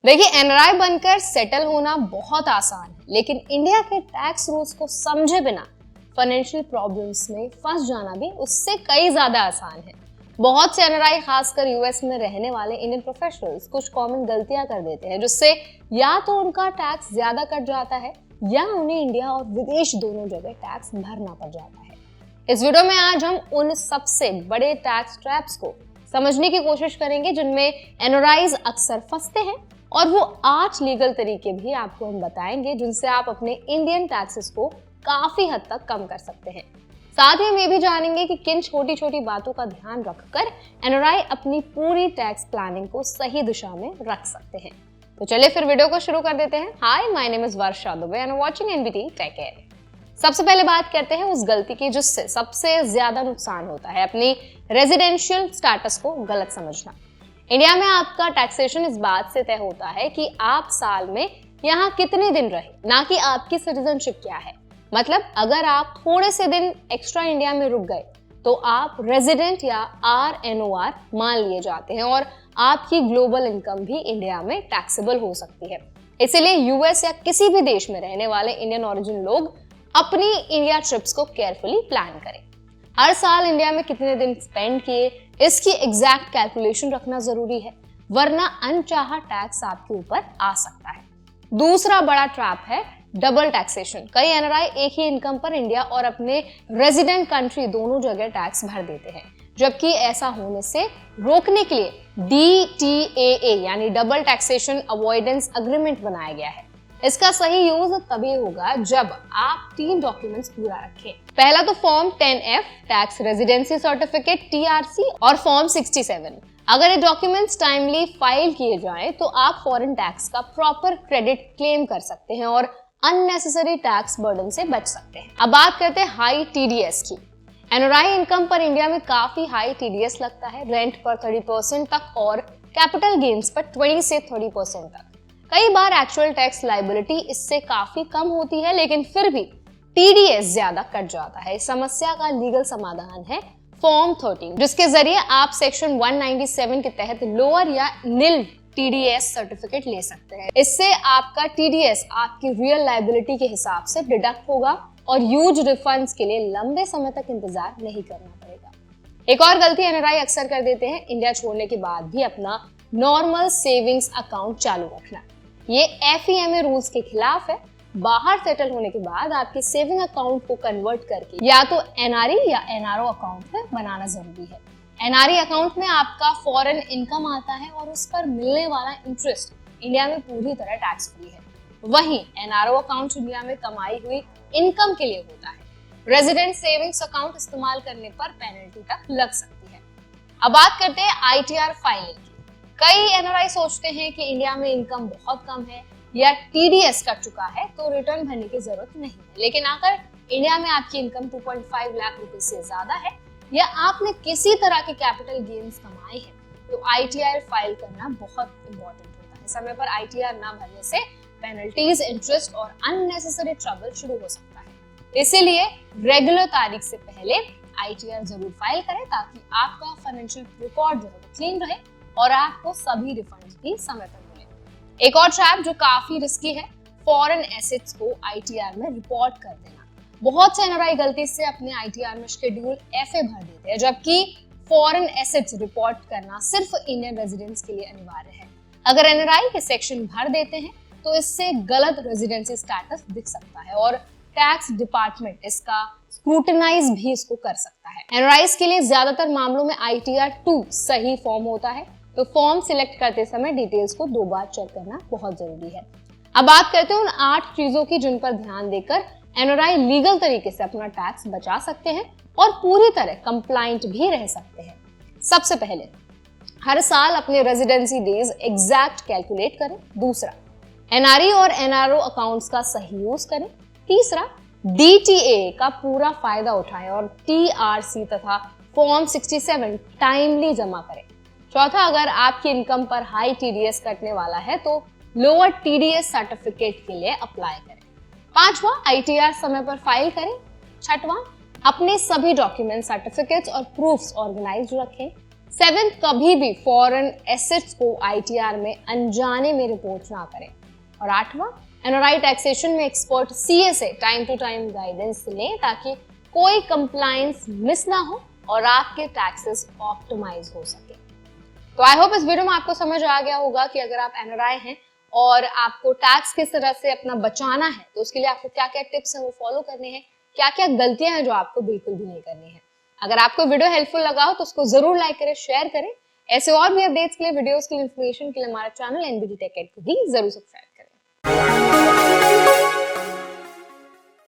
देखिए, एनआरआई बनकर सेटल होना बहुत आसान है, लेकिन इंडिया के टैक्स रूल्स को समझे बिना फाइनेंशियल प्रॉब्लम्स में फंस जाना भी उससे कई ज्यादा आसान है। बहुत से एनआरआई, खासकर यूएस में रहने वाले इंडियन प्रोफेशनल्स, कुछ कॉमन गलतियां कर देते हैं, जिससे या तो उनका टैक्स ज्यादा कट जाता है या उन्हें इंडिया और विदेश दोनों जगह टैक्स भरना पड़ जाता है। इस वीडियो में आज हम उन सबसे बड़े टैक्स ट्रैप्स को समझने की कोशिश करेंगे जिनमें एनआरआईज अक्सर फंसते हैं, और वो 8 लीगल तरीके भी आपको हम बताएंगे जिनसे आप अपने इंडियन टैक्सेस को काफी हद तक कम कर सकते हैं। साथ ही हम ये भी जानेंगे कि किन छोटी छोटी बातों का ध्यान रखकर एनआरआई अपनी पूरी टैक्स प्लानिंग को सही दिशा में रख सकते हैं। तो चलिए फिर वीडियो को शुरू कर देते हैं। Hi, my name is Varsha Dubey and watching NBT tech care. सबसे पहले बात करते हैं उस गलती की जिससे सबसे ज्यादा नुकसान होता है, अपनी रेजिडेंशियल स्टेटस को गलत समझना। इंडिया में आपका टैक्सेशन इस बात से तय होता है कि आप साल में यहाँ कितने दिन रहे, ना कि आपकी सिटीजनशिप क्या है। मतलब अगर आप थोड़े से दिन एक्स्ट्रा इंडिया में रुक गए तो आप रेजिडेंट या RNOR मान लिए जाते हैं और आपकी ग्लोबल इनकम भी इंडिया में टैक्सेबल हो सकती है। इसीलिए यूएस या किसी भी देश में रहने वाले इंडियन ओरिजिन लोग अपनी इंडिया ट्रिप्स को केयरफुली प्लान करें। हर साल इंडिया में कितने दिन स्पेंड किए, इसकी एग्जैक्ट कैलकुलेशन रखना जरूरी है, वरना अनचाहा टैक्स आपके ऊपर आ सकता है। दूसरा बड़ा ट्रैप है डबल टैक्सेशन। कई एनआरआई एक ही इनकम पर इंडिया और अपने रेजिडेंट कंट्री दोनों जगह टैक्स भर देते हैं, जबकि ऐसा होने से रोकने के लिए DTAA यानी डबल टैक्सेशन अवॉइडेंस एग्रीमेंट बनाया गया है। इसका सही यूज तभी होगा जब आप 3 डॉक्यूमेंट्स पूरा रखें। पहला तो form 10F tax residency certificate TRC और फॉर्म 67। अगर ये डॉक्यूमेंट्स टाइमली फाइल किए जाएं तो आप फॉरेन टैक्स का प्रॉपर क्रेडिट क्लेम कर सकते हैं और अननेसेसरी टैक्स बर्डन से बच सकते हैं। अब बात करते हैं हाई TDS की। एनआरआई इनकम पर इंडिया में काफी हाई TDS लगता है, रेंट पर 30% तक और कैपिटल गेन्स पर 20 से 30% तक। कई बार एक्चुअल टैक्स लायबिलिटी इससे काफी कम होती है, लेकिन फिर भी TDS ज्यादा कट जाता है। इस समस्या का लीगल समाधान है फॉर्म 13, जिसके जरिए आप सेक्शन 197 के तहत लोअर या नील TDS सर्टिफिकेट ले सकते हैं। इससे आपका TDS आपकी रियल लायबिलिटी के हिसाब से डिडक्ट होगा और ह्यूज रिफंड्स के लिए लंबे समय तक इंतजार नहीं करना पड़ेगा। एक और गलती एनआरआई अक्सर कर देते हैं, इंडिया छोड़ने के बाद भी अपना नॉर्मल सेविंग्स अकाउंट चालू रखना। ये FEMA रूल्स के खिलाफ है। बाहर सेटल होने के बाद आपके सेविंग अकाउंट को कन्वर्ट करके या तो NRE या NRO अकाउंट में बनाना जरूरी है। NRE अकाउंट में आपका फॉरेन इनकम आता है और उस पर मिलने वाला इंटरेस्ट इंडिया में पूरी तरह टैक्स फ्री है। वहीं NRO अकाउंट इंडिया में कमाई हुई इनकम के लिए होता है। रेजिडेंट सेविंग्स अकाउंट इस्तेमाल करने पर पेनल्टी तक लग सकती है। अब बात करते हैं ITR फाइलिंग। कई एनआरआई सोचते हैं कि इंडिया में इनकम बहुत कम है या TDS कट चुका है तो रिटर्न भरने की जरूरत नहीं है, लेकिन अगर इंडिया में आपकी इनकम 2.5 लाख रुपए से ज्यादा है या आपने किसी तरह के कैपिटल गेन्स कमाए हैं तो ITR फाइल करना बहुत इंपॉर्टेंट होता है। समय पर ITR ना भरने से पेनल्टीज, इंटरेस्ट और अननेसेसरी ट्रबल शुरू हो सकता है। इसीलिए रेगुलर तारीख से पहले ITR जरूर फाइल करें ताकि आपका फाइनेंशियल रिकॉर्ड जो है क्लीन रहे और आपको सभी रिफंड्स भी समय पर मिले। एक और ट्रैप जो काफी रिस्की है, फॉरेन एसेट्स को ITR में रिपोर्ट कर देना। बहुत से एनआरआई गलती से अपने ITR में शेड्यूल FA भर देते हैं, जबकि फॉरेन एसेट्स रिपोर्ट करना सिर्फ इंडियन रेजिडेंट्स के लिए अनिवार्य है। अगर एनआरआई के सेक्शन भर देते हैं तो इससे गलत रेजिडेंसी स्टेटस दिख सकता है और टैक्स डिपार्टमेंट इसका स्क्रूटिनाइज भी इसको कर सकता है। एनआरआईज के लिए ज्यादातर मामलों में ITR 2 सही फॉर्म होता है, तो फॉर्म सिलेक्ट करते समय डिटेल्स को 2 बार चेक करना बहुत जरूरी है। अब बात करते हैं उन 8 चीजों की जिन पर ध्यान देकर एनआरआई लीगल तरीके से अपना टैक्स बचा सकते हैं और पूरी तरह कंप्लाइंट भी रह सकते हैं। सबसे पहले, हर साल अपने रेजिडेंसी डेज एग्जैक्ट कैलकुलेट करें। दूसरा, NRE और NRO अकाउंट्स का सही यूज करें। तीसरा, DTA का पूरा फायदा उठाएं और TRC तथा फॉर्म 67 टाइमली जमा करें। चौथा, अगर आपकी इनकम पर हाई TDS कटने वाला है तो लोअर TDS सर्टिफिकेट के लिए अप्लाई करें। पांचवा, ITR समय पर फाइल करें। छठवां, अपने सभी डॉक्यूमेंट, सर्टिफिकेट्स और प्रूफ्स ऑर्गेनाइज रखें। 7th, कभी भी फॉरेन एसेट्स को आईटीआर में अनजाने में रिपोर्ट ना करें। और 8वां, एनआरआई टैक्सेशन में एक्सपर्ट सीए से टाइम टू टाइम गाइडेंस लें ताकि कोई कंप्लायंस मिस ना हो और आपके टैक्सेस ऑप्टिमाइज हो सके। तो आई होप इस वीडियो में आपको समझ आ गया होगा कि अगर आप एनआरआई हैं और आपको टैक्स किस तरह से अपना बचाना है तो उसके लिए आपको क्या क्या टिप्स हैं वो फॉलो करने हैं, क्या क्या गलतियां हैं जो आपको बिल्कुल भी नहीं करनी है। अगर आपको वीडियो हेल्पफुल लगा हो तो उसको जरूर लाइक करें, शेयर करें। ऐसे और भी अपडेट्स के लिए, वीडियोस के लिए, इन्फॉर्मेशन के लिए हमारा चैनल एनबीडी टेक एड को भी जरूर सब्सक्राइब